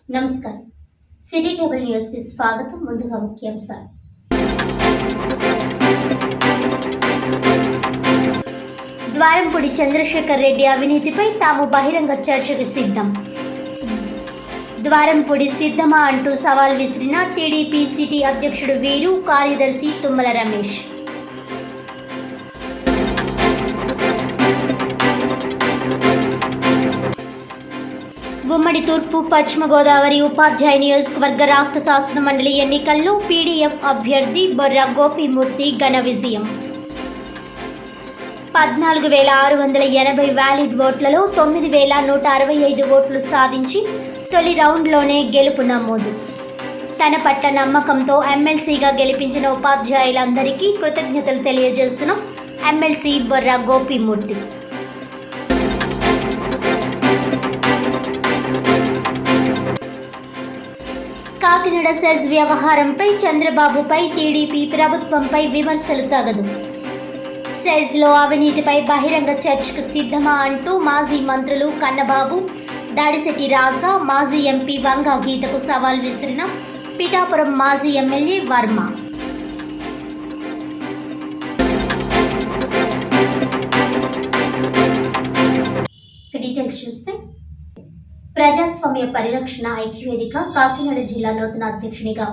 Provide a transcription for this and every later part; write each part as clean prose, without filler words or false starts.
నమస్కారం. City cable news కి స్వాగతం. ముందుగా ముఖ్యాంశాలు. ద్వారంపూడి చంద్రశేఖర్ రెడ్డి అవినీతిపై తాము బహిరంగ చర్చకు సిద్ధం. ద్వారంపూడి సిద్ధమా అంటూ సవాల్ విసిరిన టీడీపీ సిటీ అధ్యక్షుడు వీరు, కార్యదర్శి తుమ్మల రమేష్. ఉమ్మడి తూర్పు పశ్చిమ గోదావరి ఉపాధ్యాయ నియోజకవర్గ రాష్ట్ర శాసన మండలి ఎన్నికల్లో పీడీఎఫ్ అభ్యర్థి బొర్రా గోపీమూర్తి ఘన విజయం. 14,680 వ్యాలిడ్ ఓట్లలో 9,165 ఓట్లు సాధించి తొలి రౌండ్లోనే గెలుపు నమోదు. తన పట్ల నమ్మకంతో ఎమ్మెల్సీగా గెలిపించిన ఉపాధ్యాయులందరికీ కృతజ్ఞతలు తెలియజేస్తున్న ఎమ్మెల్సీ బొర్రా గోపీమూర్తి. కాకినాడ సెజ్ వ్యవహారంపై చంద్రబాబుపై టీడీపీ ప్రభుత్వంపై విమర్శలు తగదు. సెజ్లో అవినీతిపై బహిరంగ చర్చకు సిద్ధమా అంటూ మాజీ మంత్రులు కన్నబాబు, దాడిశెట్టి రాజా, మాజీ ఎంపీ వంగా గీతకు సవాల్ విసిరిన పిఠాపురం మాజీ ఎమ్మెల్యే వర్మ. డీటెయిల్స్ చూస్తే, ప్రజాస్వామ్య పరిరక్షణ ఐక్యవేదిక కాకినాడ జిల్లా నూతన అధ్యక్షునిగా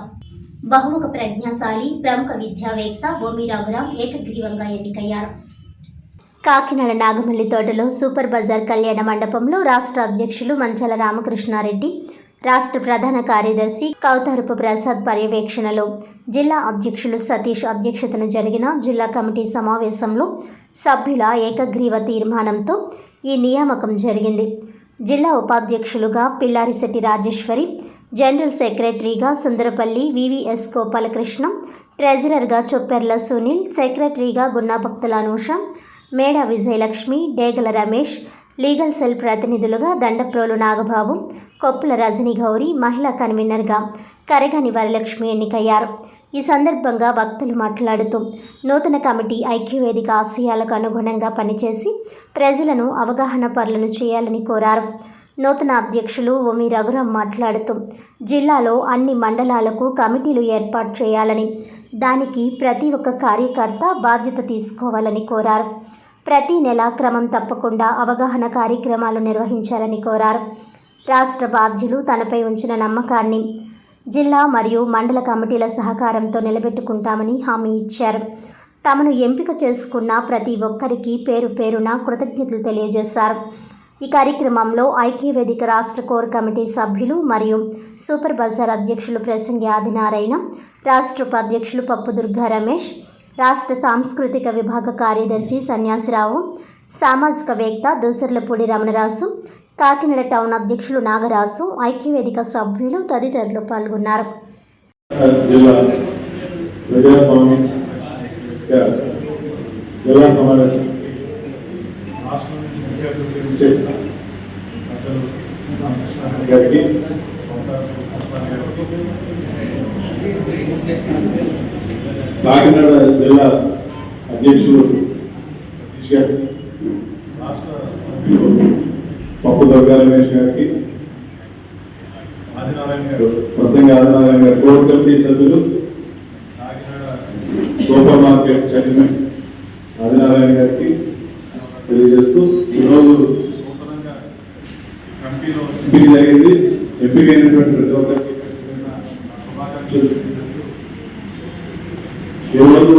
బహుముఖ ప్రజ్ఞాశాలి, ప్రముఖ విద్యావేత్త బొమ్మి రఘురాం ఏకగ్రీవంగా ఎన్నికయ్యారు. కాకినాడ నాగమల్లి తోటలో సూపర్ బజార్ కళ్యాణ మండపంలో రాష్ట్ర అధ్యక్షులు మంచాల రామకృష్ణారెడ్డి, రాష్ట్ర ప్రధాన కార్యదర్శి కౌతారపు ప్రసాద్ పర్యవేక్షణలో జిల్లా అధ్యక్షులు సతీష్ అధ్యక్షతన జరిగిన జిల్లా కమిటీ సమావేశంలో సభ్యుల ఏకగ్రీవ తీర్మానంతో ఈ నియామకం జరిగింది. జిల్లా ఉపాధ్యక్షులుగా పిల్లారిశెట్టి రాజేశ్వరి, జనరల్ సెక్రటరీగా సుందరపల్లి వివిఎస్ గోపాలకృష్ణ, ట్రెజరర్గా చొప్పెర్ల సునీల్, సెక్రటరీగా గున్నాభక్తుల అనూష, మేడ విజయలక్ష్మి, డేగల రమేష్, లీగల్ సెల్ ప్రతినిధులుగా దండప్రోలు నాగబాబు, కొప్పుల రజనీ గౌరి, మహిళా కన్వీనర్గా కరగని వరలక్ష్మి ఎన్నికయ్యారు. ఈ సందర్భంగా వక్తలు మాట్లాడుతూ నూతన కమిటీ ఐక్యవేదిక ఆశయాలకు అనుగుణంగా పనిచేసి ప్రజలను అవగాహన పరులను చేయాలని కోరారు. నూతన అధ్యక్షులు వొమ్మి రఘురాం మాట్లాడుతూ జిల్లాలో అన్ని మండలాలకు కమిటీలు ఏర్పాటు చేయాలని, దానికి ప్రతి ఒక్క కార్యకర్త బాధ్యత తీసుకోవాలని కోరారు. ప్రతి నెల క్రమం తప్పకుండా అవగాహన కార్యక్రమాలు నిర్వహించాలని కోరారు. రాష్ట్ర బాధ్యులు తనపై ఉంచిన నమ్మకాన్ని జిల్లా మరియు మండల కమిటీల సహకారంతో నిలబెట్టుకుంటామని హామీ ఇచ్చారు. తమను ఎంపిక చేసుకున్న ప్రతి ఒక్కరికి పేరు పేరున కృతజ్ఞతలు తెలియజేశారు. ఈ కార్యక్రమంలో ఐక్యవేదిక రాష్ట్ర కోర్ కమిటీ సభ్యులు మరియు సూపర్ బజార్ అధ్యక్షులు ప్రసంగి ఆదినారాయణ, రాష్ట్ర ఉపాధ్యక్షులు పప్పు దుర్గా రమేష్, రాష్ట్ర సాంస్కృతిక విభాగ కార్యదర్శి సన్యాసిరావు, సామాజికవేత్త దూసర్లపూడి రమణరాజు, కాకినాడ టౌన్ అధ్యక్షులు నాగరాజు, ఐక్యవేదిక సభ్యులు తదితరులు పాల్గొన్నారు. కాకినాడ జిల్లా అధ్యక్షులు పప్పు దుర్గా రమేష్ గారికి, ప్రసంగి ఆదినారాయణ గారు, కోర్ కమిటీ సభ్యులు, సూపర్ మార్కెట్ చైర్మన్ ఆదినారాయణ గారికి తెలియజేస్తూ ఈరోజు ఎంపిక జరిగింది. ఎంపికైనటువంటి ప్రతి ఒక్కరికి ఈరోజు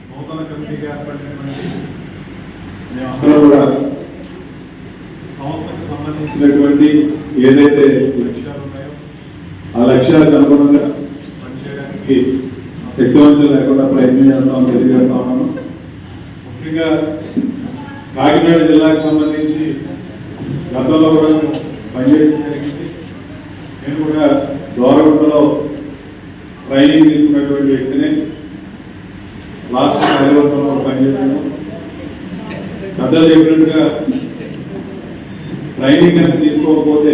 నూతన కమిటీగా ఏర్పడినటువంటి మేమందరం కూడా సంస్థకు సంబంధించినటువంటి ఏదైతే లక్ష్యాలు ఉన్నాయో ఆ లక్ష్యాలకు అనుగుణంగా పనిచేయడానికి శక్తివంతులు లేకుండా ప్రయత్నం చేస్తామని తెలియజేస్తా ఉన్నాను. ముఖ్యంగా కాకినాడ జిల్లాకు సంబంధించి గతంలో కూడా పనిచేయడం జరిగింది. నేను కూడా గవర్నమెంట్లో ట్రైనింగ్ తీసుకున్నటువంటి వ్యక్తిని రాష్ట్ర కార్యవర్గంలో పనిచేశాను. పెద్దలు చెప్పినట్టుగా ట్రైనింగ్ కనుక తీసుకోకపోతే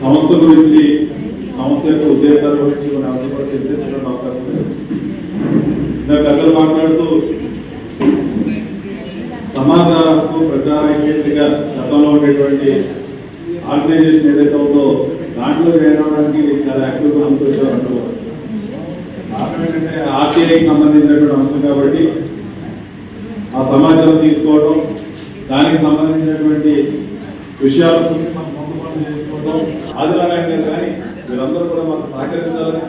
సంస్థ గురించి, సంస్థ యొక్క ఉద్దేశాల గురించి మన అర్థం కూడా తెలిసేటువంటి అవసరం లేదు. ఇంకా పెద్దలు మాట్లాడుతూ సమాజాలకు ప్రచార గతంలో ఉండేటువంటి ఆర్గనైజేషన్ ఏదైతే ఉందో దాంట్లో చేరడానికి చాలా యాక్టివ్గా అనుకుంటారు. కారణం ఏంటంటే ఆర్టీఐకి సంబంధించినటువంటి అంశం కాబట్టి ఆ సమాచారం తీసుకోవడం, దానికి సంబంధించినటువంటి విషయాల గురించి మనం సొంత పనులు చేసుకోవడం ఆదిలాగా కానీ వీరందరూ కూడా మనం సహకరిస్తారని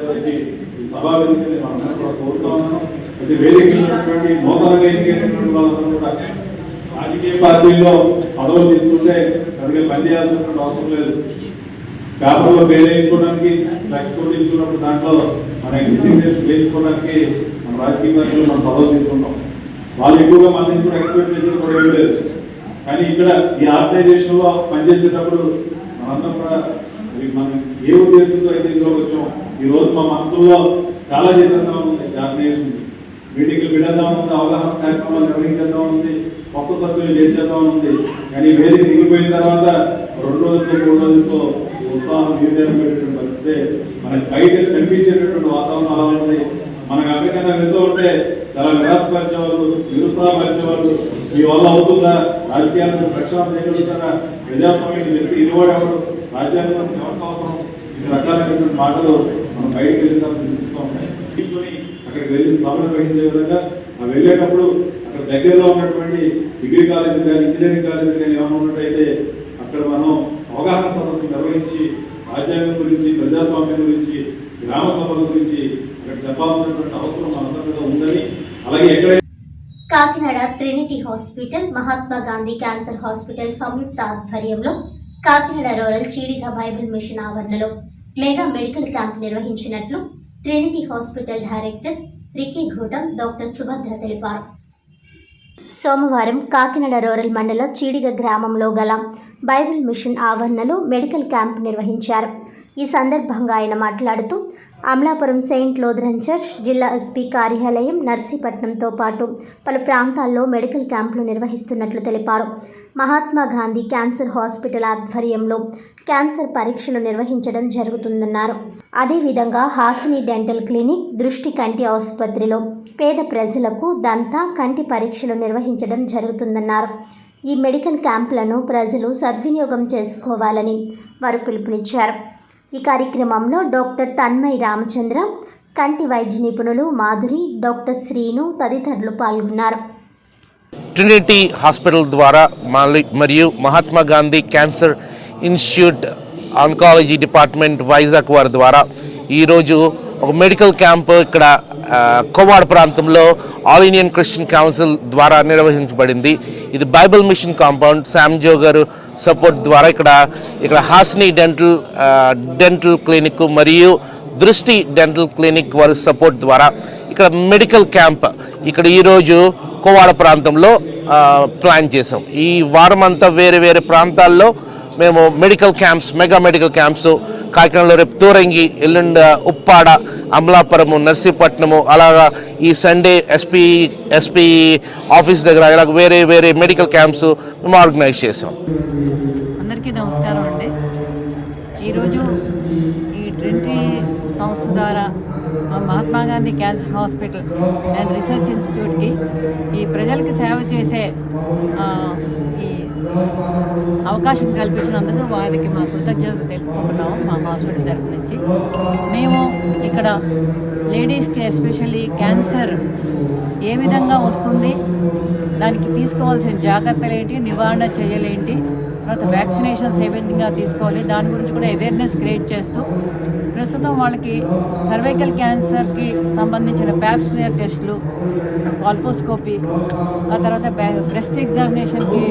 చెప్పి ఈ సభా వేదికని మనం కూడా కోరుతా ఉన్నాం. అయితే వేదికటువంటి నూతనంగా ఎన్నికైనటువంటి వాళ్ళందరూ కూడా రాజకీయ పార్టీల్లో పదవులు తీసుకుంటే సరిగ్గా పనిచేయాల్సినటువంటి అవసరం లేదు. పేపర్లో పేరు వేయించుకోవడానికి ఫ్లెక్స్ కోడ్ తీసుకున్నప్పుడు దాంట్లో మన ఎగ్జిస్టింగ్ వేయించుకోవడానికి మన రాజకీయ పార్టీలో మనం పదవులు తీసుకుంటాం. వాళ్ళు ఎక్కువగా మన నుంచి కూడా ఎక్స్పెక్ట్ చేసేది కూడా ఏమీ లేదు. కానీ ఇక్కడ ఈ ఆర్గనైజేషన్లో పనిచేసేటప్పుడు మనందరం కూడా మనం ఏ ఉద్దేశంతో అయితే ఇందులోకి వచ్చాం, ఈ రోజు మా మనసులో చాలా చేసేద్దాం ఉంది. ఆర్గనైజేషన్ మీటింగ్లు పెడదాం ఉంది, అవగాహన కార్యక్రమాలు నిర్వహించేద్దాం ఉంది, కొత్త సభ్యులు చేర్చేద్దాం ఉంది. కానీ వేదిక దిగిపోయిన తర్వాత 2 రోజులతో 3 రోజులతో ఉత్సాహం పెట్టేటువంటి పరిస్థితే మనకి బయట కనిపించేటటువంటి వాతావరణం అలా ఉంది. మనకు అక్కడికైనా వెళ్తూ ఉంటే చాలా నిరాశపరిచేవాళ్ళు, నిరుత్సాహపరిచేవాళ్ళు, మీ వల్ల అవుతుందా, రాజకీయాలను ప్రక్షాళన చేయగలుగుతారా, ప్రజాస్వామ్యం వ్యక్తి ఇరువాడు ఎవరు, రాజ్యాంగం ఎవరికి అవసరం, ఇన్ని రకాలైనటువంటి మాటలు మనం బయటకు వెళ్ళినప్పుడు చూస్తూ ఉంటాయి. తీసుకొని అక్కడికి వెళ్ళి సభలు నిర్వహించే విధంగా వెళ్ళేటప్పుడు అక్కడ దగ్గరలో ఉన్నటువంటి డిగ్రీ కాలేజీ కానీ ఇంజనీరింగ్ కాలేజీ కానీ ఏమైనా ఉన్నట్టయితే అక్కడ మనం అవగాహన సదస్సు నిర్వహించి రాజ్యాంగం గురించి, ప్రజాస్వామ్యం గురించి, గ్రామ సభల గురించి అక్కడ చెప్పాల్సినటువంటి అవసరం మనందరి మీద ఉందని, అలాగే ఎక్కడ Kakinada Trinity hospital, Mahatma Gandhi cancer hospital సంయుక్త ఆధ్వర్యంలో Kakinada rural Cheediga Bible mission ఆవరణలో మెగా మెడికల్ క్యాంప్ నిర్వహించినట్లు ట్రినిటీ హాస్పిటల్ డైరెక్టర్ రికీ ఘూటం డాక్టర్ సుభద్ర తెలిపారు. సోమవారం కాకినాడ రూరల్ మండలం చీడిగ గ్రామంలో గల బైబిల్ మిషన్ ఆవరణలో మెడికల్ క్యాంప్ నిర్వహించారు. ఈ సందర్భంగా ఆయన మాట్లాడుతూ అమలాపురం సెయింట్ లూథరన్ చర్చ్, జిల్లా ఎస్పీ కార్యాలయం, నర్సీపట్నంతో పాటు పలు ప్రాంతాల్లో మెడికల్ క్యాంపులు నిర్వహిస్తున్నట్లు తెలిపారు. మహాత్మా గాంధీ క్యాన్సర్ హాస్పిటల్ ఆధ్వర్యంలో క్యాన్సర్ పరీక్షలు నిర్వహించడం జరుగుతుందన్నారు. అదేవిధంగా హాసిని డెంటల్ క్లినిక్, దృష్టి కంటి ఆసుపత్రిలో పేద ప్రజలకు దంత, కంటి పరీక్షలు నిర్వహించడం జరుగుతుందన్నారు. ఈ మెడికల్ క్యాంపులను ప్రజలు సద్వినియోగం చేసుకోవాలని వారు పిలుపునిచ్చారు. ఈ కార్యక్రమంలో డాక్టర్ తన్మయ్ రామచంద్ర, కంటి వైద్య నిపుణులు మాధురి, డాక్టర్ శ్రీను తదితరులు పాల్గొన్నారు. ట్రినిటీ హాస్పిటల్ ద్వారా మరియు Mahatma Gandhi cancer institute oncology department Vizag వారి ద్వారా ఈరోజు ఒక మెడికల్ క్యాంప్ ఇక్కడ కోవాడ ప్రాంతంలో ఆల్ ఇండియన్ క్రిస్టియన్ కౌన్సిల్ ద్వారా నిర్వహించబడింది. ఇది బైబిల్ మిషన్ కాంపౌండ్ శామ్జో గారు సపోర్ట్ ద్వారా ఇక్కడ హాసిని డెంటల్ క్లినిక్ మరియు దృష్టి డెంటల్ క్లినిక్ వారి సపోర్ట్ ద్వారా ఇక్కడ మెడికల్ క్యాంప్ ఇక్కడ ఈరోజు కోవాడ ప్రాంతంలో ప్లాన్ చేసాం. ఈ వారం అంతా వేరే వేరే ప్రాంతాల్లో మేము medical camps, mega medical camps కాకినాడలో రేపు తూరంగి, ఎల్లుండ ఉప్పాడ, అమలాపురము, నర్సీపట్నము, అలాగా ఈ సండే ఎస్పీ ఆఫీస్ దగ్గర ఇలా వేరే వేరే మెడికల్ క్యాంప్స్ మేము ఆర్గనైజ్ చేసాం. అందరికీ నమస్కారం అండి. ఈరోజు ఈ ట్రినిటీ సంస్థ ద్వారా Mahatma Gandhi cancer hospital and research ఇన్స్టిట్యూట్కి ఈ ప్రజలకి సేవ చేసే ఈ అవకాశం కల్పించినందుకు వారికి మా కృతజ్ఞతలు తెలుపుకుంటున్నాము. మా హాస్పిటల్ తరఫు నుంచి మేము ఇక్కడ లేడీస్కి ఎస్పెషల్లీ క్యాన్సర్ ఏ విధంగా వస్తుంది, దానికి తీసుకోవాల్సిన జాగ్రత్తలు ఏంటి, నివారణ చర్యలేంటి, తర్వాత వ్యాక్సినేషన్స్ ఏ విధంగా తీసుకోవాలి, దాని గురించి కూడా అవేర్నెస్ క్రియేట్ చేస్తూ ప్రస్తుతం వాళ్ళకి సర్వైకల్ క్యాన్సర్కి సంబంధించిన ప్యాప్ స్మియర్ టెస్టులు, కాల్పోస్కోపీ, ఆ తర్వాత బ్రెస్ట్ ఎగ్జామినేషన్కి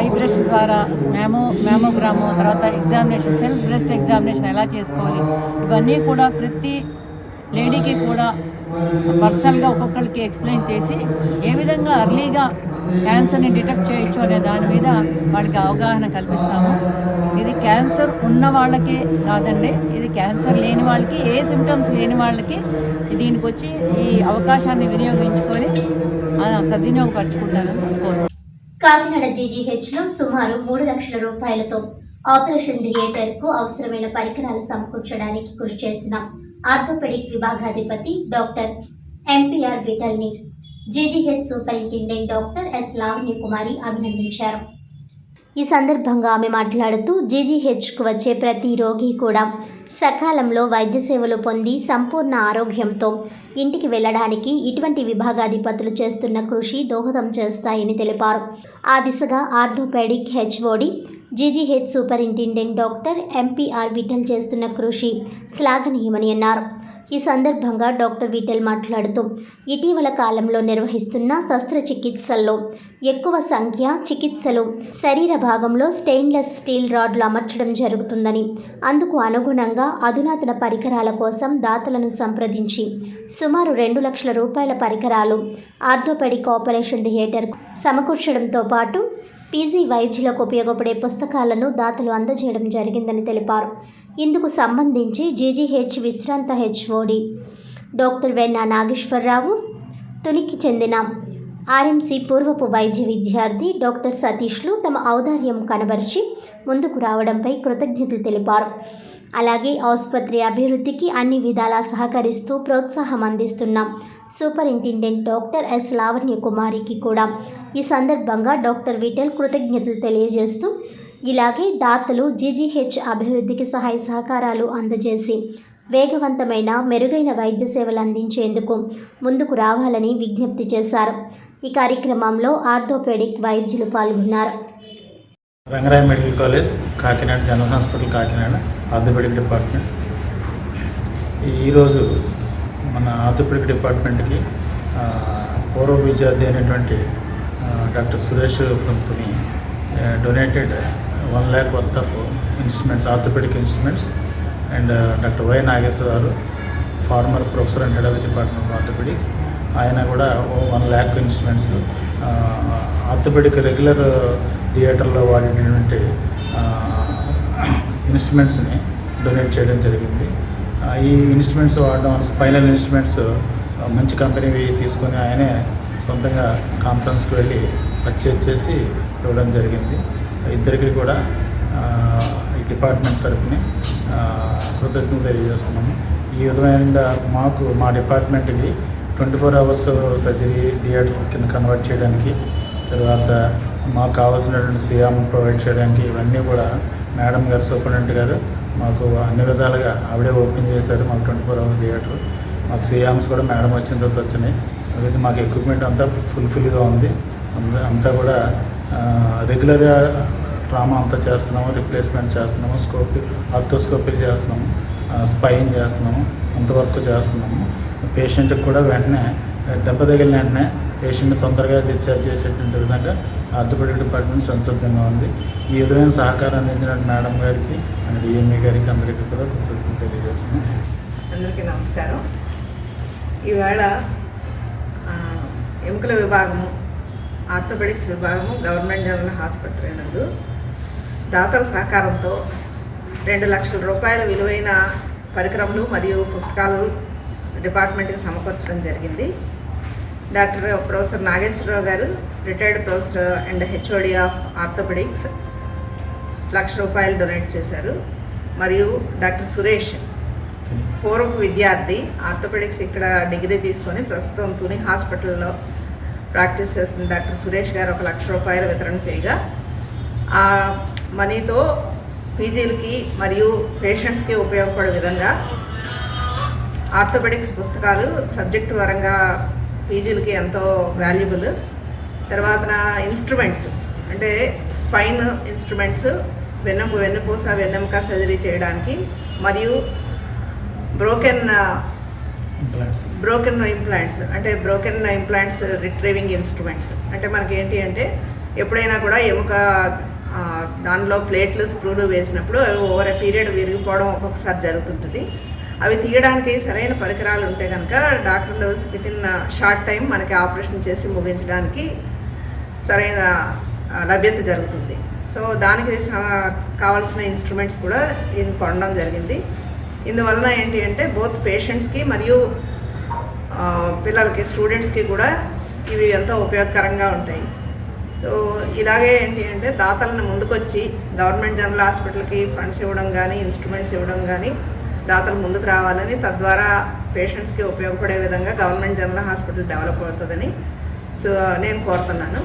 ఐ బ్రష్ ద్వారా మ్యామోగ్రాము, తర్వాత ఎగ్జామినేషన్, సెల్ఫ్ బ్రెస్ట్ ఎగ్జామినేషన్ ఎలా చేసుకోవాలి, ఇవన్నీ కూడా ప్రతి లేడీకి కూడా పర్సనల్గా ఒక్కొక్కరికి ఎక్స్ప్లెయిన్ చేసి ఏ విధంగా అర్లీగా క్యాన్సర్ని డిటెక్ట్ చేయొచ్చు అనే దాని మీద వాళ్ళకి అవగాహన కల్పిస్తాము. ఇది క్యాన్సర్ ఉన్న వాళ్ళకి కాదండి, ఇది క్యాన్సర్ లేని వాళ్ళకి, ఏ సిమ్టమ్స్ లేని వాళ్ళకి దీనికి వచ్చి ఈ అవకాశాన్ని వినియోగించుకొని సద్వినియోగపరచుకుంటారని కోరుకుంటున్నాను. కాకినాడ జీజీహెచ్లో సుమారు 3 లక్షల రూపాయలతో ఆపరేషన్ థియేటర్కు అవసరమైన పరికరాలు సమకూర్చడానికి కృషి చేసిన ఆర్థోపెడిక్ విభాగాధిపతి డాక్టర్ ఎంపీఆర్ విఠల్ని GGH superintendent doctor S Lavanya Kumari అభినందించారు. ఈ సందర్భంగా ఆమె మాట్లాడుతూ జీజీహెచ్కు వచ్చే ప్రతి రోగి కూడా సకాలంలో వైద్య సేవలు పొంది సంపూర్ణ ఆరోగ్యంతో ఇంటికి వెళ్లడానికి ఇటువంటి విభాగాధిపతులు చేస్తున్న కృషి దోహదం చేస్తాయని తెలిపారు. ఆ దిశగా orthopaedic HOD GGH superintendent doctor MPR Vithal చేస్తున్న కృషి శ్లాఘనీయమని అన్నారు. ఈ సందర్భంగా డాక్టర్ విఠల్ మాట్లాడుతూ ఇటీవల కాలంలో నిర్వహిస్తున్న శస్త్రచికిత్సల్లో ఎక్కువ సంఖ్య చికిత్సలు శరీర భాగంలో స్టెయిన్లెస్ స్టీల్ రాడ్లు అమర్చడం జరుగుతుందని, అందుకు అనుగుణంగా అధునాతన పరికరాల కోసం దాతలను సంప్రదించి సుమారు 2 లక్షల రూపాయల పరికరాలు ఆర్థోపెడిక్ ఆపరేషన్ థియేటర్కు సమకూర్చడంతో పాటు పీజీ వైద్యులకు ఉపయోగపడే పుస్తకాలను దాతలు అందజేయడం జరిగిందని తెలిపారు. ఇందుకు సంబంధించి జీజీహెచ్ విశ్రాంత హెచ్ఓడి డాక్టర్ వెన్నా నాగేశ్వరరావు, తునికి చెందిన ఆర్ఎంసీ పూర్వపు వైద్య విద్యార్థి డాక్టర్ సతీష్లు తమ ఔదార్యం కనబరిచి ముందుకు రావడంపై కృతజ్ఞతలు తెలిపారు. అలాగే ఆసుపత్రి అభివృద్ధికి అన్ని విధాలా సహకరిస్తూ ప్రోత్సాహం అందిస్తున్న సూపరింటెండెంట్ డాక్టర్ ఎస్ లావణ్య కుమారికి కూడా ఈ సందర్భంగా డాక్టర్ విఠల్ కృతజ్ఞతలు తెలియజేస్తూ, ఇలాగే దాతలు జీజీహెచ్ అభివృద్ధికి సహాయ సహకారాలు అందజేసి వేగవంతమైన మెరుగైన వైద్య సేవలు అందించేందుకు ముందుకు రావాలని విజ్ఞప్తి చేశారు. ఈ కార్యక్రమంలో ఆర్థోపెడిక్ వైద్యులు పాల్గొన్నారు. Rangaraya medical college, Kakinada general hospital, Kakinada orthopaedic department. ఈరోజు మన ఆర్థోపెడిక్ డిపార్ట్మెంట్కి పూర్వ విద్యార్థి అయినటువంటి doctor Suresh ఫ్రమ్తుని donated 1 lakh worth of instruments, orthopaedic instruments. And doctor why Nageswararao, farmer professor and head of the department of orthopaedics, ఆయన కూడా 1 lakh ఇన్స్ట్రుమెంట్స్ ఆర్థోపెడిక్ రెగ్యులర్ థియేటర్లో వాడినటువంటి ఇన్స్ట్రుమెంట్స్ని డొనేట్ చేయడం జరిగింది. ఈ ఇన్స్ట్రుమెంట్స్ వాడడం వల్ల స్పైనల్ ఇన్స్ట్రుమెంట్స్ మంచి కంపెనీవి తీసుకొని ఆయనే సొంతంగా కాన్ఫరెన్స్కి వెళ్ళి పర్చేజ్ చేసి ఇవ్వడం జరిగింది. ఇద్దరికి కూడా ఈ డిపార్ట్మెంట్ తరఫున కృతజ్ఞతలు తెలియజేస్తున్నాము. ఈ విధంగా మా డిపార్ట్మెంట్కి 24 hours సర్జరీ థియేటర్ కింద కన్వర్ట్ చేయడానికి, తర్వాత మాకు కావాల్సినటువంటి సియామ్ ప్రొవైడ్ చేయడానికి ఇవన్నీ కూడా మేడం గారు, సూపరింటెండెంట్ గారు మాకు అన్ని విధాలుగా ఆవిడే ఓపెన్ చేశారు. మాకు 24 hours థియేటర్, మాకు సియామ్స్ కూడా మేడం వచ్చిన తర్వాత వచ్చినాయి. అయితే మాకు ఎక్విప్మెంట్ అంతా ఫుల్ఫిల్గా ఉంది. అంతా కూడా రెగ్యులర్గా ట్రామా అంతా చేస్తున్నాము, రిప్లేస్మెంట్ చేస్తున్నాము, ఆర్థోస్కోపీ చేస్తున్నాము, స్పైన్ చేస్తున్నాము, అంతవరకు చేస్తున్నాము. పేషెంట్కి కూడా వెంటనే దెబ్బ తగిలిన వెంటనే పేషెంట్ తొందరగా డిశ్చార్జ్ చేసేటువంటి విధంగా ఆర్థోపెడిక్ డిపార్ట్మెంట్ సంసిద్ధంగా ఉంది. ఈ విధమైన సహకారం అందించిన మేడం గారికి అండ్ డిఎంఈ గారికి అందరికీ కూడా కృతజ్ఞతలు తెలియజేస్తున్నాం. అందరికీ నమస్కారం. ఇవాళ ఎముకల విభాగము, ఆర్థోపెడిక్స్ విభాగము గవర్నమెంట్ జనరల్ ఆసుపత్రి నందు దాతల సహకారంతో 2 లక్షల రూపాయల విలువైన పరికరములు మరియు పుస్తకాలు డిపార్ట్మెంట్కి సమకూర్చడం జరిగింది. డాక్టర్ ప్రొఫెసర్ నాగేశ్వరరావు గారు, retired professor and HOD of orthopaedics, 1 lakh రూపాయలు డొనేట్ చేశారు. మరియు డాక్టర్ సురేష్, పూర్వపు విద్యార్థి, ఆర్థోపెడిక్స్ ఇక్కడ డిగ్రీ తీసుకొని ప్రస్తుతం తుని హాస్పిటల్లో ప్రాక్టీస్ చేస్తున్న డాక్టర్ సురేష్ గారు 1 లక్ష రూపాయలు వితరణ చేయగా, ఆ మనీతో పీజీలకి మరియు పేషెంట్స్కి ఉపయోగపడే విధంగా ఆర్థోపెడిక్స్ పుస్తకాలు సబ్జెక్టు పరంగా పీజీలకి ఎంతో వాల్యుబుల్. తర్వాత ఇన్స్ట్రుమెంట్స్ అంటే స్పైన్ ఇన్స్ట్రుమెంట్స్, వెన్నుపూస వెన్నెముక సర్జరీ చేయడానికి, మరియు బ్రోకెన్ ఇంప్లాంట్స్ రిట్రీవింగ్ ఇన్స్ట్రుమెంట్స్. అంటే మనకి ఏంటి అంటే ఎప్పుడైనా కూడా ఎముక దానిలో ప్లేట్లు స్క్రూలు వేసినప్పుడు ఓవర్ ఎ పీరియడ్ విరిగిపోవడం ఒక్కొక్కసారి జరుగుతుంటుంది. అవి తీయడానికి సరైన పరికరాలు ఉంటే కనుక డాక్టర్లు విత్ ఇన్ షార్ట్ టైం మనకి ఆపరేషన్ చేసి ముగించడానికి సరైన లభ్యత జరుగుతుంది. సో దానికి కావాల్సిన ఇన్స్ట్రుమెంట్స్ కూడా కొనడం జరిగింది. ఇందువలన ఏంటి అంటే బోత్ పేషెంట్స్కి మరియు పిల్లలకి, స్టూడెంట్స్కి కూడా ఇవి ఎంతో ఉపయోగకరంగా ఉంటాయి. సో ఇలాగే ఏంటి అంటే దాతలను ముందుకొచ్చి గవర్నమెంట్ జనరల్ హాస్పిటల్కి ఫండ్స్ ఇవ్వడం కానీ, ఇన్స్ట్రుమెంట్స్ ఇవ్వడం కానీ దాతలు ముందుకు రావాలని, తద్వారా పేషెంట్స్కి ఉపయోగపడే విధంగా గవర్నమెంట్ జనరల్ హాస్పిటల్ డెవలప్ అవుతుందని నేను కోరుతున్నాను.